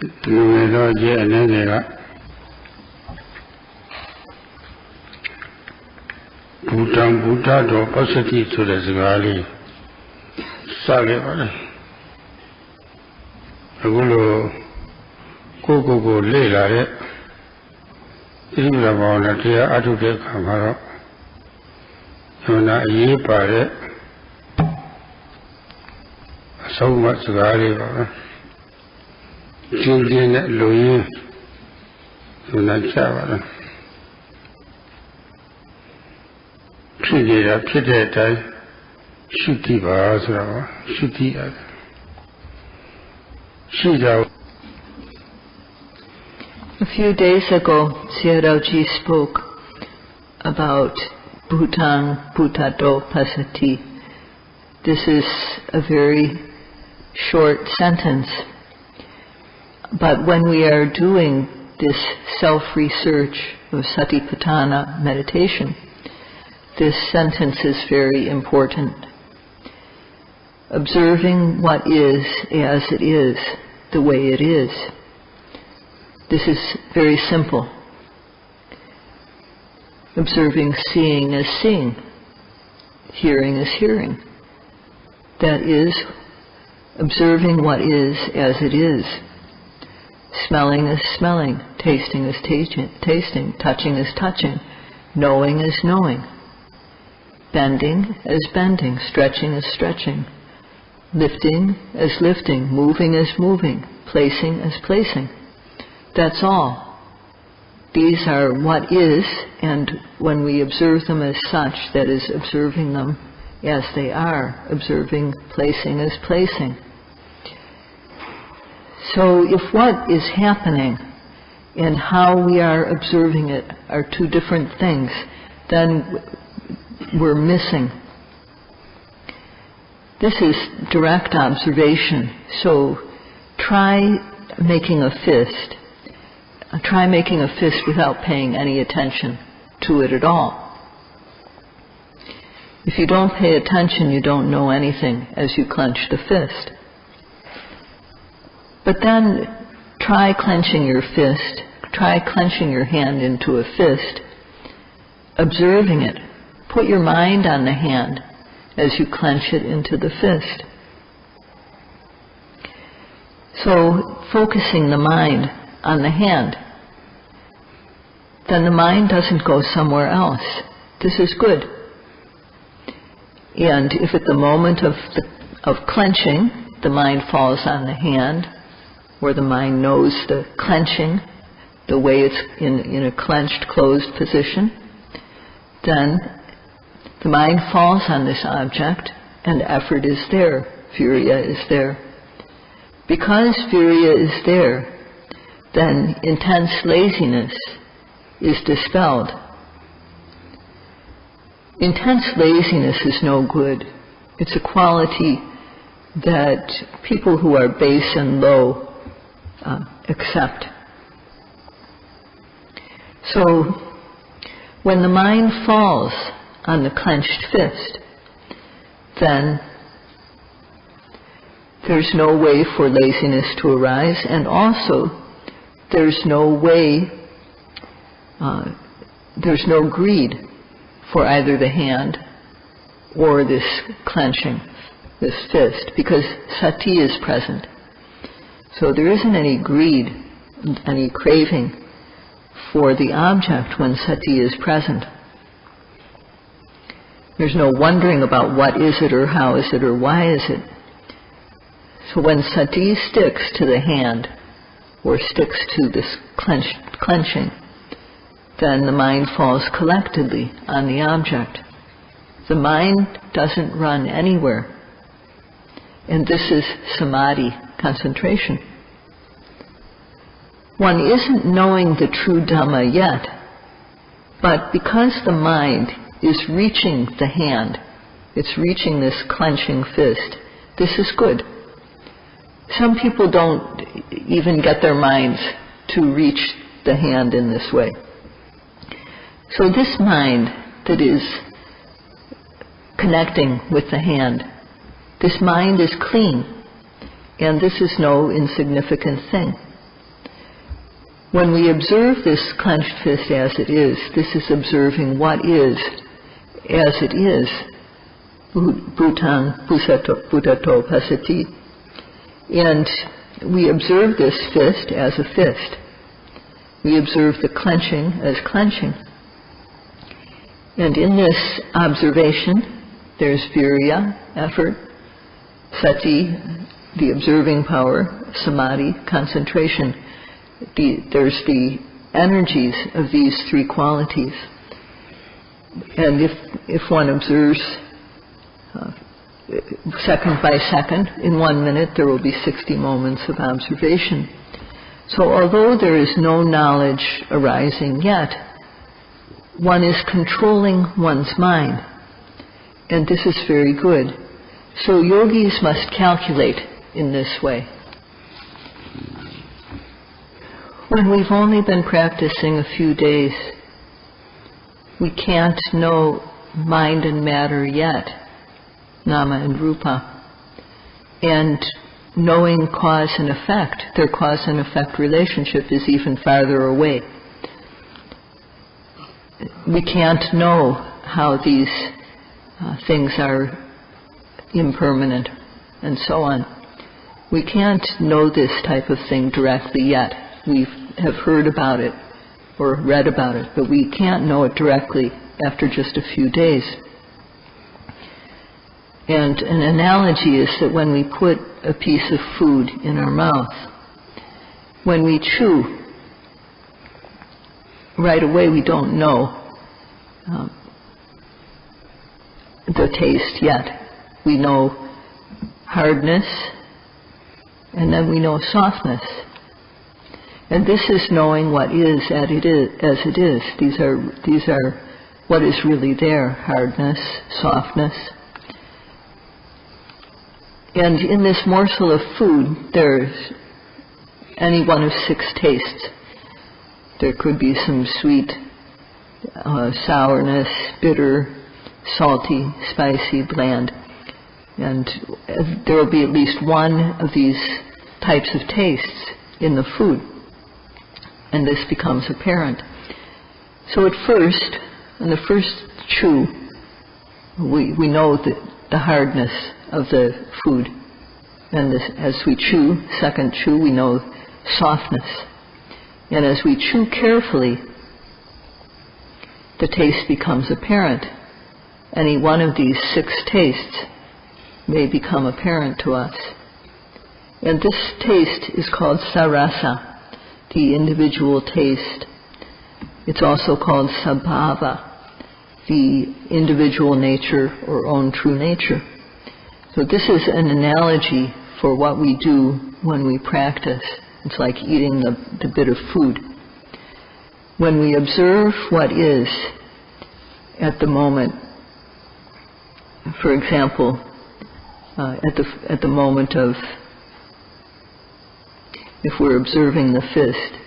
Lumelo Jenega Bhutan Buddha do Pasati to the Zgali Sale Agulo Coco Lela Ilabona Tia Atuke Kamaro Yona Ye Pare so much Zgali Children at Louis Yona Chavara Pidera Pideta Shuti Basra Shuti Sayadaw. A few days ago, Sayadaw spoke about Bhutan Bhutato Pasati. This is a very short sentence, but when we are doing this self-research of Satipatthana meditation, this sentence is very important. Observing what is as it is, the way it is. This is very simple. Observing seeing as seeing, hearing as hearing. That is, observing what is as it is. Smelling as smelling, tasting as tasting, touching as touching, knowing as knowing. Bending as bending, stretching as stretching, lifting as lifting, moving as moving, placing as placing. That's all. These are what is, and when we observe them as such, that is, observing them as they are, observing placing as placing. So if what is happening and how we are observing it are two different things, then we're missing. This is direct observation, so try making a fist. Try making a fist without paying any attention to it at all. If you don't pay attention, you don't know anything as you clench the fist. But then try clenching your fist, try clenching your hand into a fist, observing it. Put your mind on the hand as you clench it into the fist. So, focusing the mind on the hand, then the mind doesn't go somewhere else. This is good. And if at the moment of clenching, the mind falls on the hand, or the mind knows the clenching, the way it's in a clenched, closed position, then the mind falls on this object, and effort is there, virya is there. Because virya is there, then intense laziness is dispelled. Intense laziness is no good. It's a quality that people who are base and low accept. So, when the mind falls on the clenched fist, then there's no way for laziness to arise, and also there's no way, there's no greed for either the hand or this clenching, this fist, because sati is present. So there isn't any greed, any craving for the object when sati is present. There's no wondering about what is it or how is it or why is it. So when sati sticks to the hand or sticks to this clenching, then the mind falls collectedly on the object. The mind doesn't run anywhere. And this is samadhi, concentration. One isn't knowing the true Dhamma yet, but because the mind is reaching the hand, it's reaching this clenching fist, this is good. Some people don't even get their minds to reach the hand in this way. So this mind that is connecting with the hand, this mind is clean, and this is no insignificant thing. When we observe this clenched fist as it is, this is observing what is as it is. Bhutang Buddhato Pasati. And we observe this fist as a fist. We observe the clenching as clenching. And in this observation, there's virya, effort, sati, the observing power, samadhi, concentration. There's the energies of these three qualities. And if one observes second by second, in 1 minute there will be 60 moments of observation. So although there is no knowledge arising yet, one is controlling one's mind. And this is very good. So yogis must calculate in this way. When we've only been practicing a few days, we can't know mind and matter yet, nama and rupa. And knowing cause and effect, their cause and effect relationship is even farther away. We can't know how these things are impermanent and so on. We can't know this type of thing directly yet. We have heard about it or read about it, but we can't know it directly after just a few days. And an analogy is that when we put a piece of food in our mouth, when we chew, right away we don't know the taste yet. We know hardness, and then we know softness. And this is knowing what is as it is. These are what is really there: hardness, softness. And in this morsel of food, there's any one of 6 tastes. There could be some sweet, sourness, bitter, salty, spicy, bland. And there will be at least one of these types of tastes in the food. And this becomes apparent. So at first, in the first chew, we know the hardness of the food. And as we chew, second chew, we know softness. And as we chew carefully, the taste becomes apparent. Any one of these 6 tastes may become apparent to us. And this taste is called sarasa, the individual taste. It's also called sabhava, the individual nature or own true nature. So this is an analogy for what we do when we practice. It's like eating the bit of food. When we observe what is at the moment, for example, at the moment of, if we're observing the fist,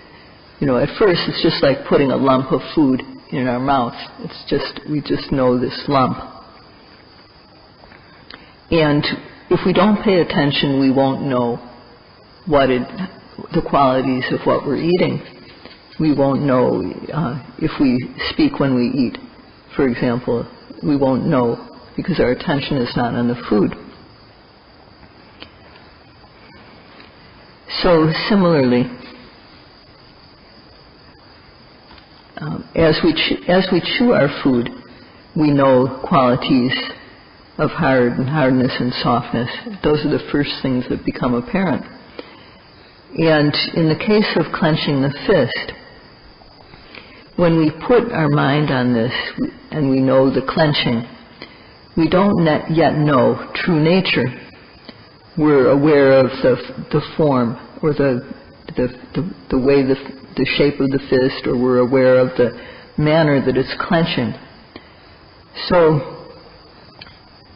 at first it's just like putting a lump of food in our mouth. We just know this lump. And if we don't pay attention, we won't know the qualities of what we're eating. We won't know if we speak when we eat, for example. We won't know because our attention is not on the food. So similarly, as we chew our food, we know qualities of hardness and softness. Those are the first things that become apparent. And in the case of clenching the fist, when we put our mind on this and we know the clenching, we don't yet know true nature. We're aware of the form or the way the shape of the fist, or we're aware of the manner that it's clenching. So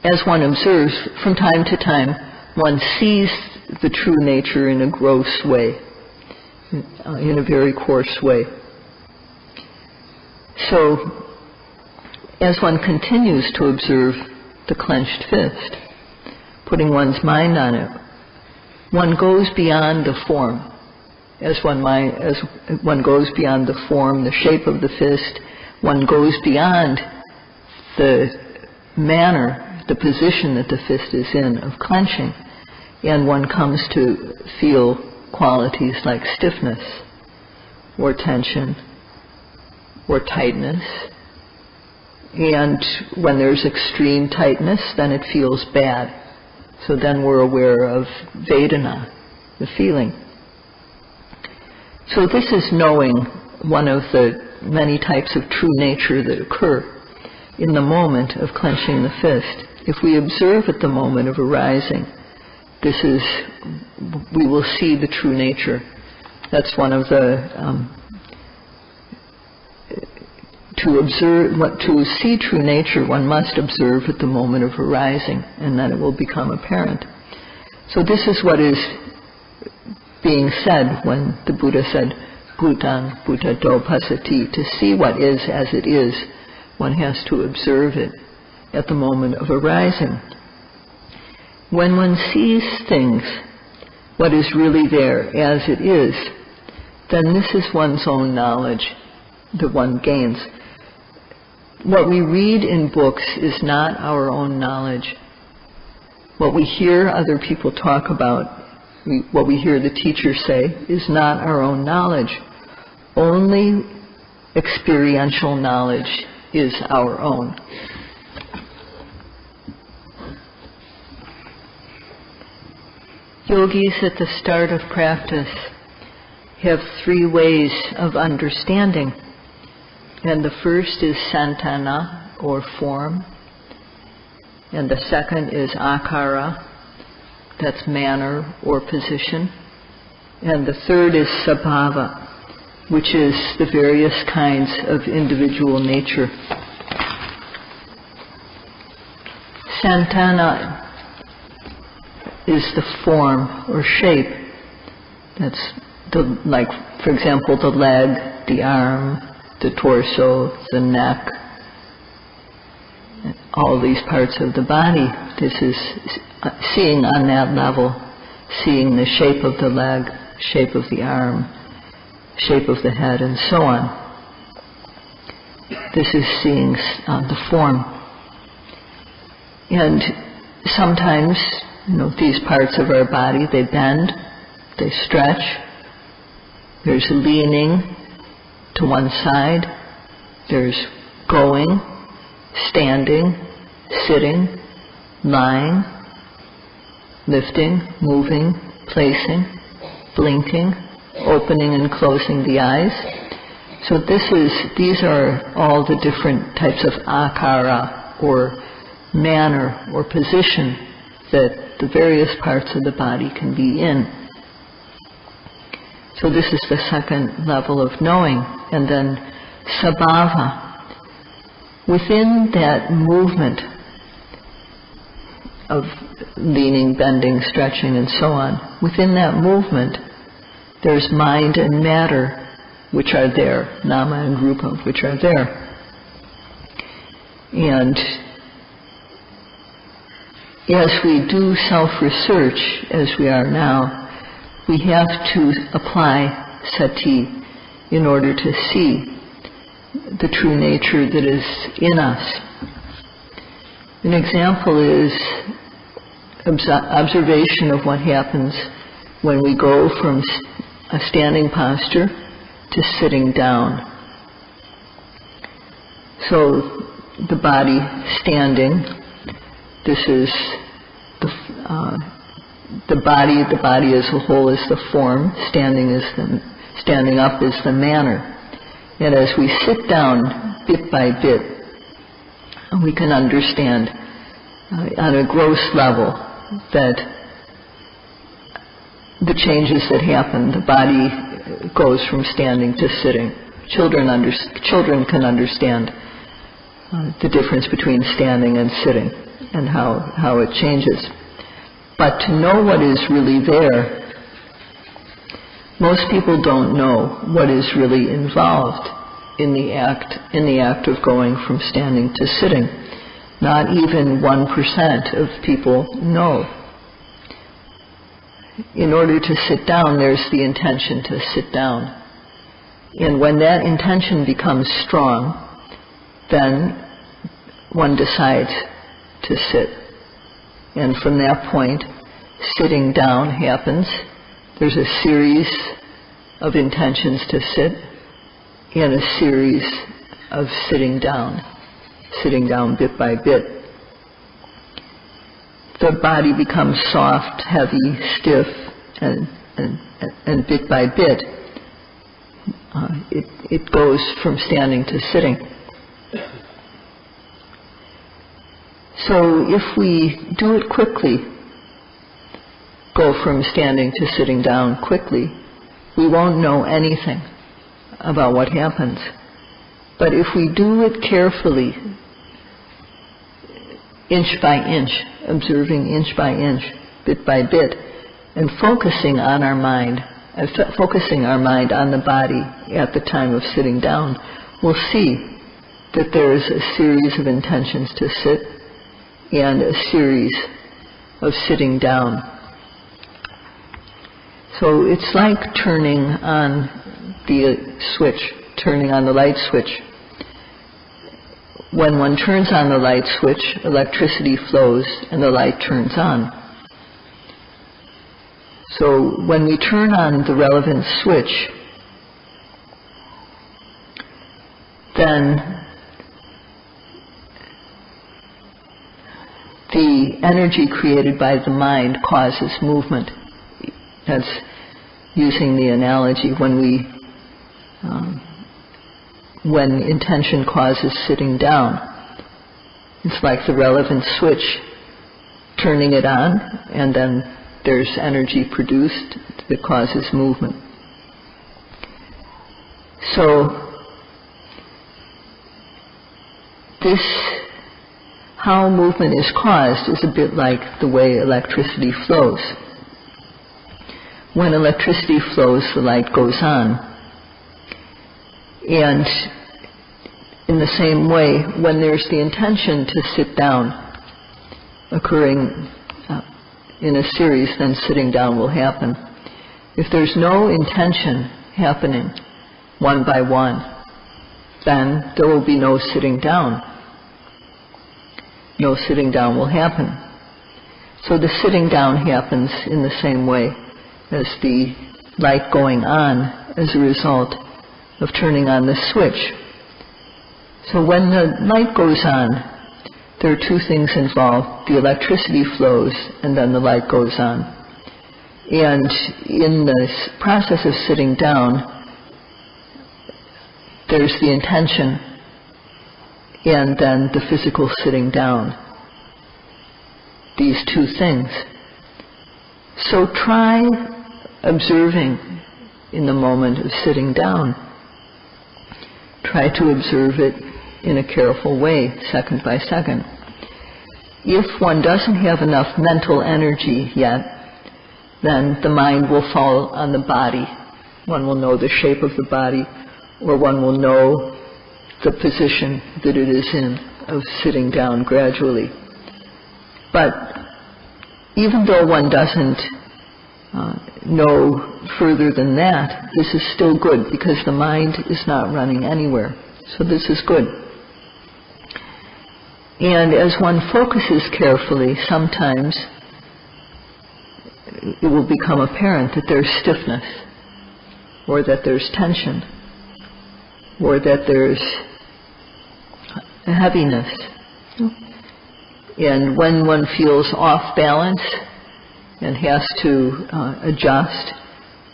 as one observes, from time to time, one sees the true nature in a gross way, in a very coarse way. So as one continues to observe the clenched fist, putting one's mind on it, one goes beyond the form. As one goes beyond the form, the shape of the fist, one goes beyond the manner, the position that the fist is in of clenching, and one comes to feel qualities like stiffness, or tension, or tightness. And when there's extreme tightness, then it feels bad. So then we're aware of Vedana, the feeling. So this is knowing one of the many types of true nature that occur in the moment of clenching the fist. If we observe at the moment of arising, we will see the true nature. That's one of the to see true nature, one must observe at the moment of arising, and then it will become apparent. So this is what is being said when the Buddha said, Bhutang Bhutato Pasati. To see what is as it is, one has to observe it at the moment of arising. When one sees things, what is really there as it is, then this is one's own knowledge that one gains. What we read in books is not our own knowledge. What we hear other people talk about, what we hear the teacher say, is not our own knowledge. Only experiential knowledge is our own. Yogis at the start of practice have 3 ways of understanding. And the first is santana, or form. And the second is akara, that's manner or position. And the third is sabhava, which is the various kinds of individual nature. Santana is the form or shape. That's like, for example, the leg, the arm, the torso, the neck, all these parts of the body. This is seeing on that level, seeing the shape of the leg, shape of the arm, shape of the head, and so on. This is seeing the form. And sometimes, these parts of our body, they bend, they stretch. There's leaning to one side. There's going, standing, sitting, lying, lifting, moving, placing, blinking, opening and closing the eyes. So these are all the different types of akara, or manner or position, that the various parts of the body can be in. So this is the second level of knowing. And then sabhava. Within that movement of leaning, bending, stretching, and so on, within that movement, there's mind and matter, which are there, nama and rupa, which are there. And as we do self-research, as we are now, we have to apply sati in order to see the true nature that is in us. An example is observation of what happens when we go from a standing posture to sitting down. So the body standing, this is the body as a whole is the form, standing up is the manner. And as we sit down bit by bit, we can understand on a gross level that the changes that happen, the body goes from standing to sitting. Children can understand the difference between standing and sitting and how it changes. But to know what is really there, most people don't know what is really involved in the act of going from standing to sitting. Not even 1% of people know. in order to sit down, there's the intention to sit down. And when that intention becomes strong, then one decides to sit. And from that point, sitting down happens. There's a series of intentions to sit and a series of sitting down bit by bit. The body becomes soft, heavy, stiff, and bit by bit, it goes from standing to sitting. So if we do it quickly, go from standing to sitting down quickly, we won't know anything about what happens. But if we do it carefully, inch by inch, observing inch by inch, bit by bit, and focusing on our mind on the body at the time of sitting down, we'll see that there is a series of intentions to sit and a series of sitting down. So it's like turning on the switch, turning on the light switch. When one turns on the light switch, electricity flows and the light turns on. So when we turn on the relevant switch, then the energy created by the mind causes movement. That's using the analogy when intention causes sitting down. It's like the relevant switch, turning it on, and then there's energy produced that causes movement. So how movement is caused is a bit like the way electricity flows. When electricity flows, the light goes on. And in the same way, when there's the intention to sit down occurring in a series, then sitting down will happen. If there's no intention happening one by one, then there will be no sitting down. No sitting down will happen. So the sitting down happens in the same way as the light going on as a result of turning on the switch. So when the light goes on, there are two things involved. The electricity flows and then the light goes on. And in this process of sitting down, there's the intention and then the physical sitting down. These two things. So try observing in the moment of sitting down. Try to observe it in a careful way, second by second. If one doesn't have enough mental energy yet, then the mind will fall on the body. One will know the shape of the body, or one will know the position that it is in of sitting down gradually. But even though one doesn't know further than that, this is still good because the mind is not running anywhere. So this is good. And as one focuses carefully, sometimes it will become apparent that there's stiffness, or that there's tension, or that there's a heaviness. And when one feels off balance and has to adjust,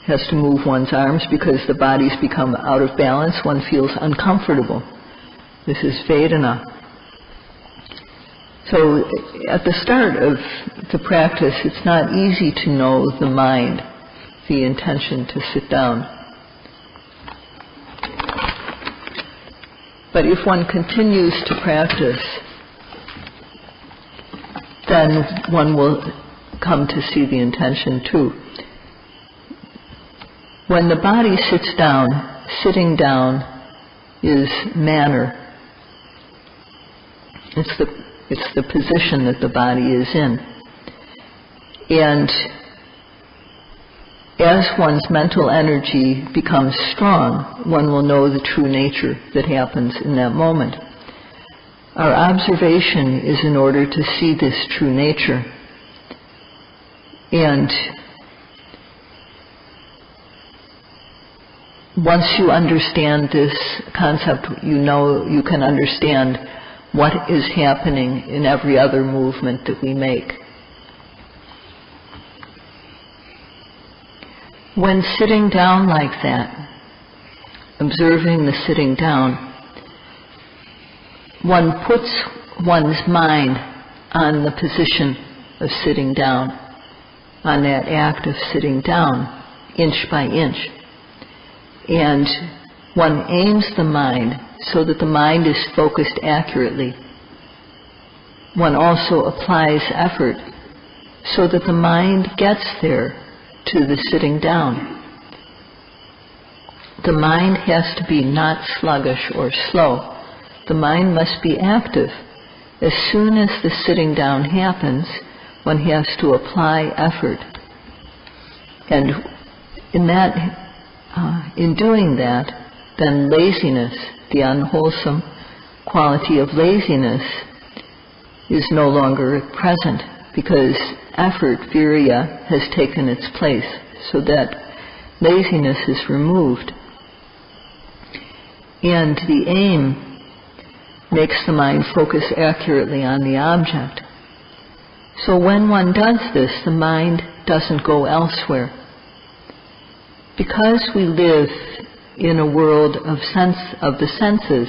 has to move one's arms because the body's become out of balance, one feels uncomfortable. This is Vedana. So at the start of the practice, it's not easy to know the mind, the intention to sit down. But if one continues to practice, then one will come to see the intention too. When the body sits down, sitting down is manner. It's the position that the body is in. And as one's mental energy becomes strong, one will know the true nature that happens in that moment. Our observation is in order to see this true nature. And once you understand this concept, you know you can understand what is happening in every other movement that we make. When sitting down like that, observing the sitting down, one puts one's mind on the position of sitting down, on that act of sitting down, inch by inch. And one aims the mind so that the mind is focused accurately. One also applies effort so that the mind gets there to the sitting down. The mind has to be not sluggish or slow. The mind must be active. As soon as the sitting down happens, one has to apply effort. And in doing that, then laziness, the unwholesome quality of laziness, is no longer present, because effort, virya, has taken its place, so that laziness is removed. And the aim makes the mind focus accurately on the object. So when one does this, the mind doesn't go elsewhere. Because we live in a world of the senses,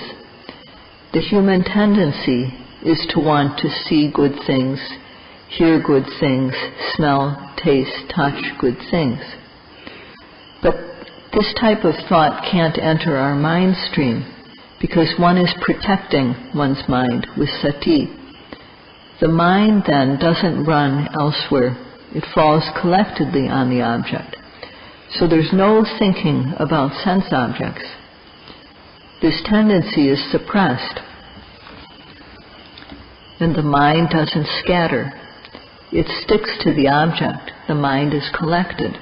the human tendency is to want to see good things, hear good things, smell, taste, touch good things. But this type of thought can't enter our mind stream, because one is protecting one's mind with sati. The mind then doesn't run elsewhere. It falls collectedly on the object. So there's no thinking about sense objects. This tendency is suppressed. And the mind doesn't scatter. It sticks to the object. The mind is collected.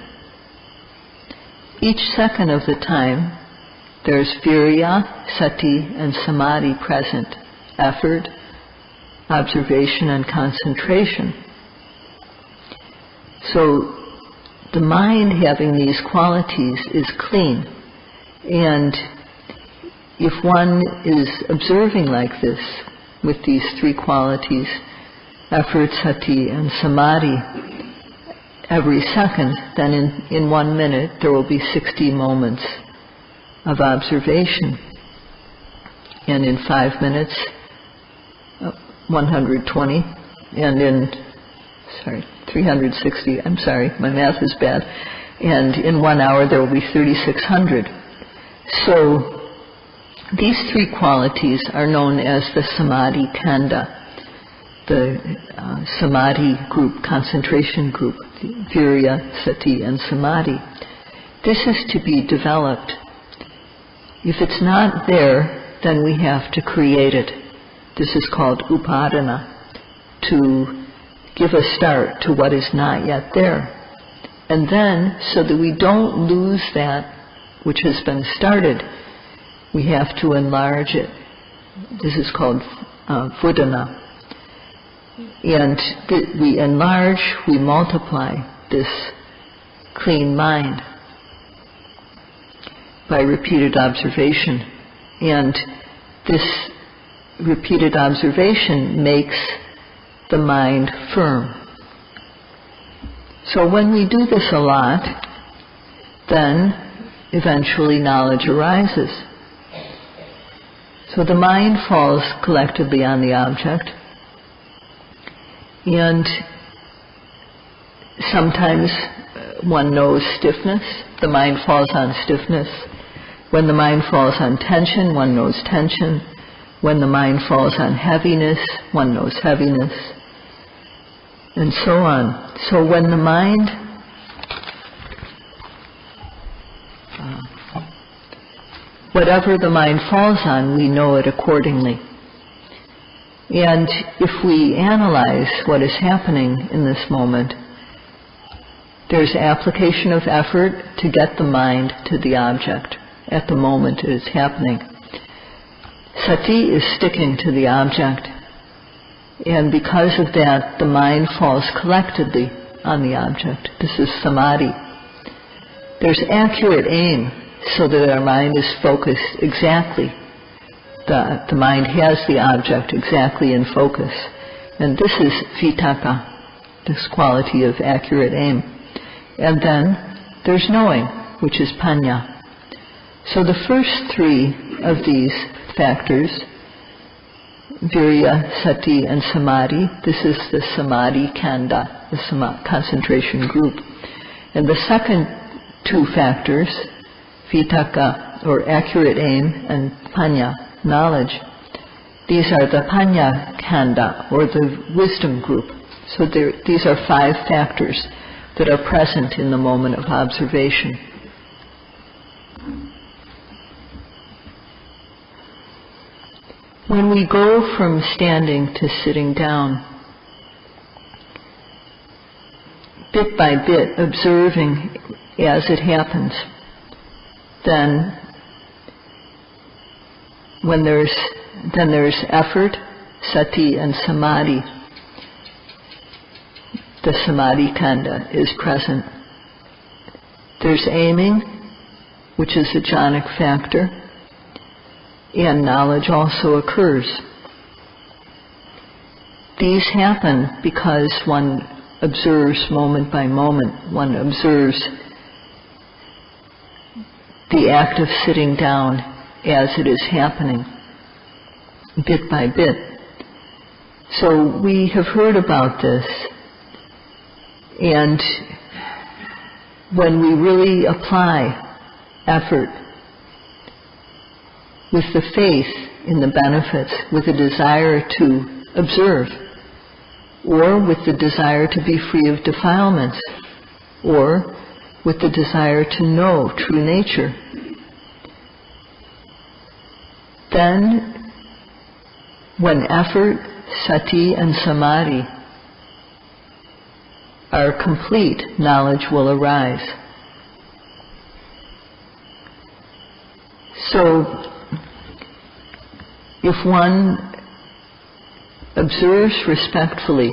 Each second of the time, there's virya, sati, and samadhi present, effort, observation, and concentration. So the mind having these qualities is clean. And if one is observing like this, with these three qualities, effort, sati, and samadhi, every second, then in 1 minute there will be 60 moments of observation. And in 5 minutes, 120, and in 360, I'm sorry, my math is bad, and in 1 hour there will be 3,600. So these three qualities are known as the samadhi kanda, the samadhi group, concentration group, virya, sati, and samadhi. This is to be developed. If it's not there, then we have to create it. This is called upadana, to give a start to what is not yet there. And then, so that we don't lose that which has been started, we have to enlarge it. This is called vedana. And we enlarge, we multiply this clean mind by repeated observation. And this repeated observation makes the mind firm. So when we do this a lot, then eventually knowledge arises. So the mind falls collectively on the object, and sometimes one knows stiffness. The mind falls on stiffness. When the mind falls on tension, one knows tension. When the mind falls on heaviness, one knows heaviness, and so on. So when the mind whatever the mind falls on, we know it accordingly. And if we analyze what is happening in this moment, There's application of effort to get the mind to the object at the moment it is happening. Sati is sticking to the object, and because of that, the mind falls collectedly on the object. This is samadhi. There's accurate aim, so that our mind is focused exactly. The mind has the object exactly in focus. And this is vitakka, this quality of accurate aim. And then there's knowing, which is panya. So the first three of these factors, virya, sati, and samadhi, this is the samadhi kanda, the concentration group. And the second two factors, vitakka, or accurate aim, and panya, knowledge, these are the panya kanda, or the wisdom group. So these are 5 factors that are present in the moment of observation. When we go from standing to sitting down, bit by bit observing as it happens, then there's effort, sati, and samadhi. The samadhi kanda is present. There's aiming, which is a jhanic factor, and knowledge also occurs. These happen because one observes moment by moment. One observes the act of sitting down as it is happening, bit by bit. So we have heard about this, and when we really apply effort with the faith in the benefits, with a desire to observe, or with the desire to be free of defilements, or with the desire to know true nature, then when effort, sati, and samadhi are complete, knowledge will arise. So if one observes respectfully,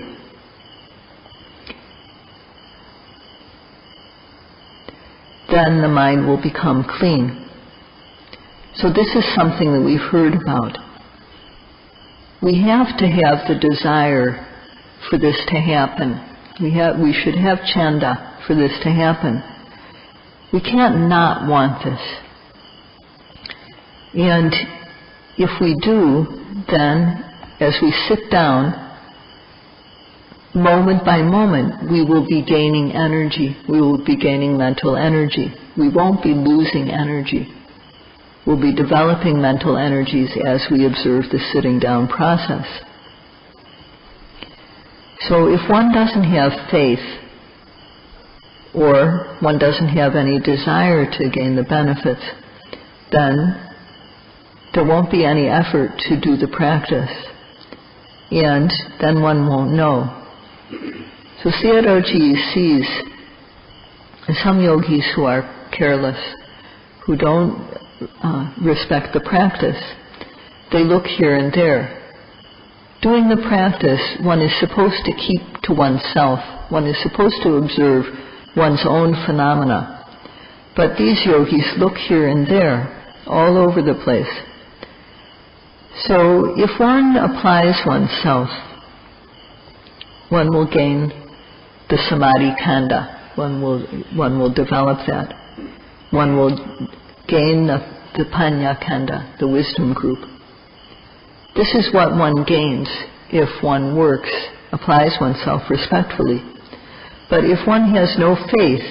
then the mind will become clean. So this is something that we've heard about. We have to have the desire for this to happen. We should have chanda for this to happen. We can't not want this. And if we do, then as we sit down, moment by moment, we will be gaining energy. We will be gaining mental energy. We won't be losing energy. We'll be developing mental energies as we observe the sitting down process. So if one doesn't have faith, or one doesn't have any desire to gain the benefits, then there won't be any effort to do the practice, and then one won't know. So Sayadaw sees some yogis who are careless, who don't respect the practice. They look here and there. Doing the practice, one is supposed to keep to oneself. One is supposed to observe one's own phenomena. But these yogis look here and there, all over the place. So if one applies oneself, one will gain the samadhi kanda. One will develop that. One will gain the panya kanda, the wisdom group. This is what one gains if one works, applies oneself respectfully. But if one has no faith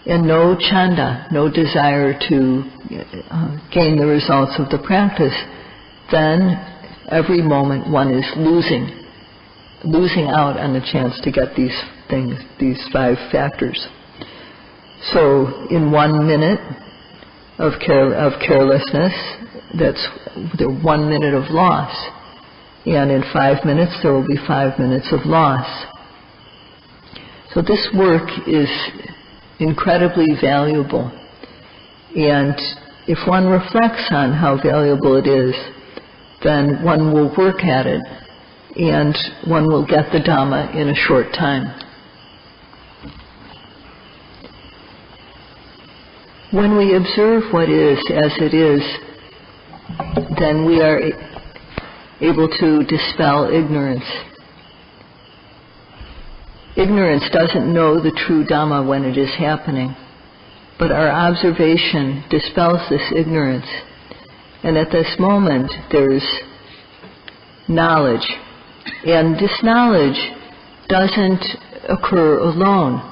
and no chanda, no desire to gain the results of the practice, then every moment one is losing out on the chance to get these things, these 5 factors. So in 1 minute of carelessness, that's the 1 minute of loss. And in 5 minutes, there will be 5 minutes of loss. So this work is incredibly valuable, and if one reflects on how valuable it is, then one will work at it, and one will get the Dhamma in a short time. When we observe what is as it is, then we are able to dispel ignorance. Ignorance doesn't know the true Dhamma when it is happening, but our observation dispels this ignorance. And at this moment, there's knowledge. And this knowledge doesn't occur alone.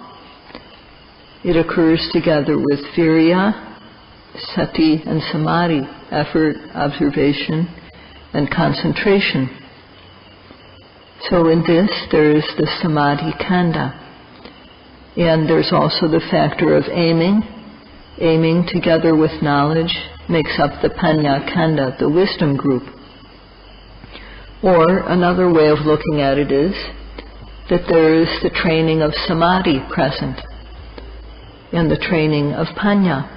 It occurs together with virya, sati, and samadhi, effort, observation, and concentration. So in this, there is the samadhi kanda. And there's also the factor of aiming. Aiming together with knowledge makes up the panya kanda, the wisdom group. Or another way of looking at it is that there is the training of samadhi present and the training of panya.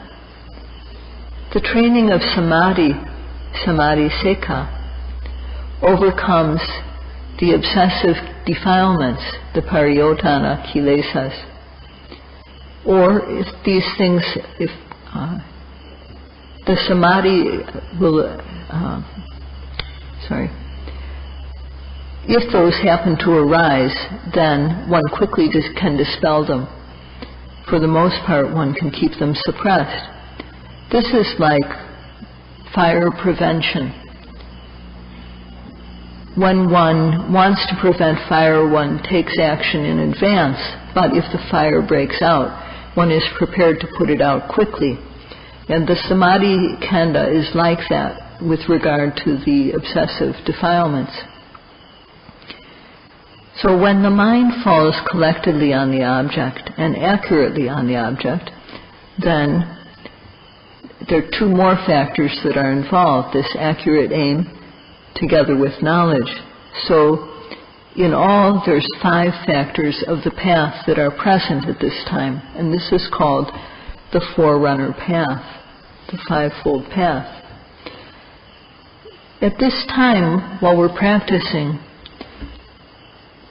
The training of samadhi, samadhi sekha, overcomes the obsessive defilements, the pariyotana kilesas. Or if these things, if the samadhi will, if those happen to arise, then one quickly can dispel them. For the most part, one can keep them suppressed. This is like fire prevention. When one wants to prevent fire, one takes action in advance, but if the fire breaks out, one is prepared to put it out quickly. And the samadhi kanda is like that with regard to the obsessive defilements. So when the mind falls collectedly on the object and accurately on the object, then there are two more factors that are involved, this accurate aim together with knowledge. So in all, there's 5 factors of the path that are present at this time, and this is called the forerunner path, the 5-fold path. At this time, while we're practicing,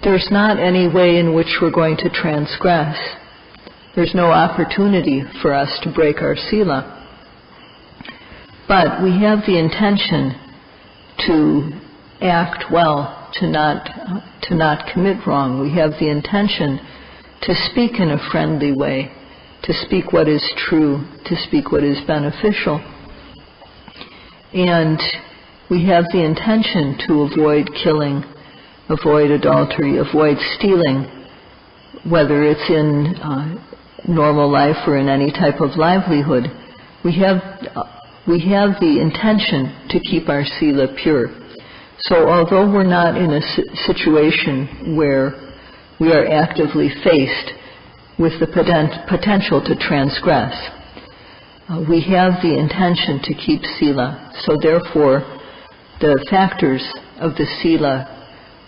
there's not any way in which we're going to transgress. There's no opportunity for us to break our sila. But we have the intention to act well, to not commit wrong. We have the intention to speak in a friendly way, to speak what is true, to speak what is beneficial. And we have the intention to avoid killing, avoid adultery, avoid stealing, whether it's in normal life or in any type of livelihood. We have the intention to keep our sila pure. So although we're not in a situation where we are actively faced with the potential to transgress, we have the intention to keep sila. So therefore, the factors of the sila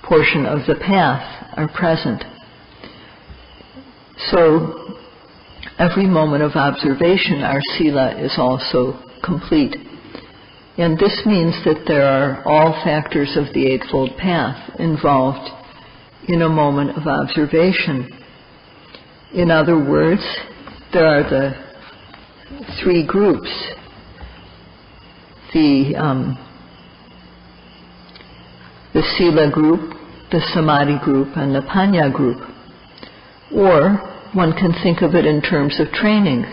portion of the path are present. So every moment of observation, our sila is also complete. And this means that there are all factors of the Eightfold Path involved in a moment of observation. In other words, there are the 3 groups. The sila group, the samadhi group, and the panya group. Or one can think of it in terms of training.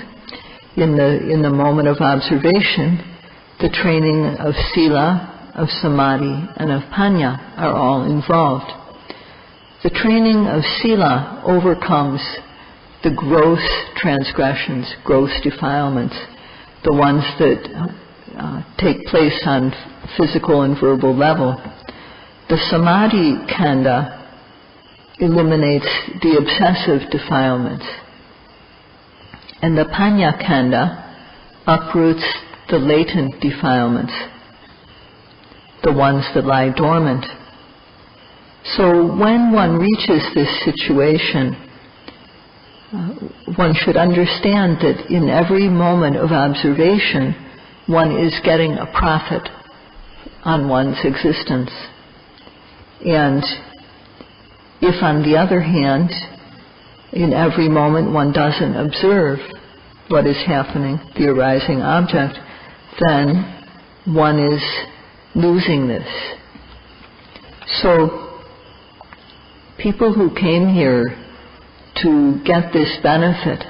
In the moment of observation, the training of sila, of samadhi, and of panya are all involved. The training of sila overcomes the gross transgressions, gross defilements, the ones that take place on physical and verbal level. The samadhi kanda eliminates the obsessive defilements, and the panya kanda uproots the latent defilements, the ones that lie dormant. So when one reaches this situation, one should understand that in every moment of observation, one is getting a profit on one's existence. And if, on the other hand, in every moment one doesn't observe what is happening, the arising object, then one is losing this. So, people who came here to get this benefit,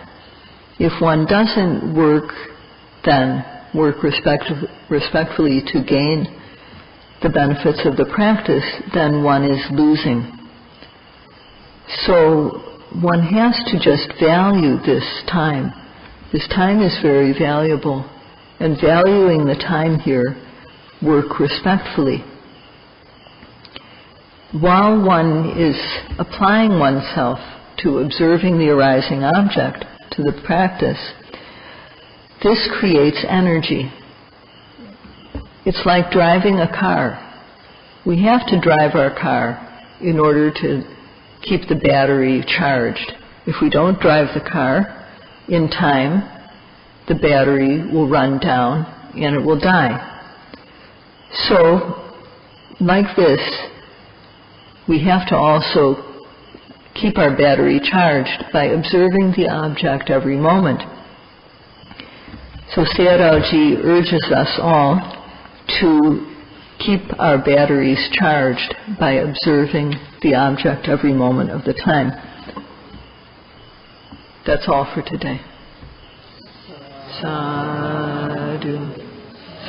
if one doesn't work respectfully to gain the benefits of the practice, then one is losing. So one has to just value this time. This time is very valuable, and valuing the time here, work respectfully. While one is applying oneself to observing the arising object, to the practice, this creates energy. It's like driving a car. We have to drive our car in order to keep the battery charged. If we don't drive the car, in time, the battery will run down and it will die. So, like this, we have to also keep our battery charged by observing the object every moment. So Sayadaw ji urges us all to keep our batteries charged by observing the object every moment of the time. That's all for today. Sadhu,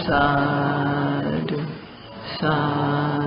sadhu, sadhu.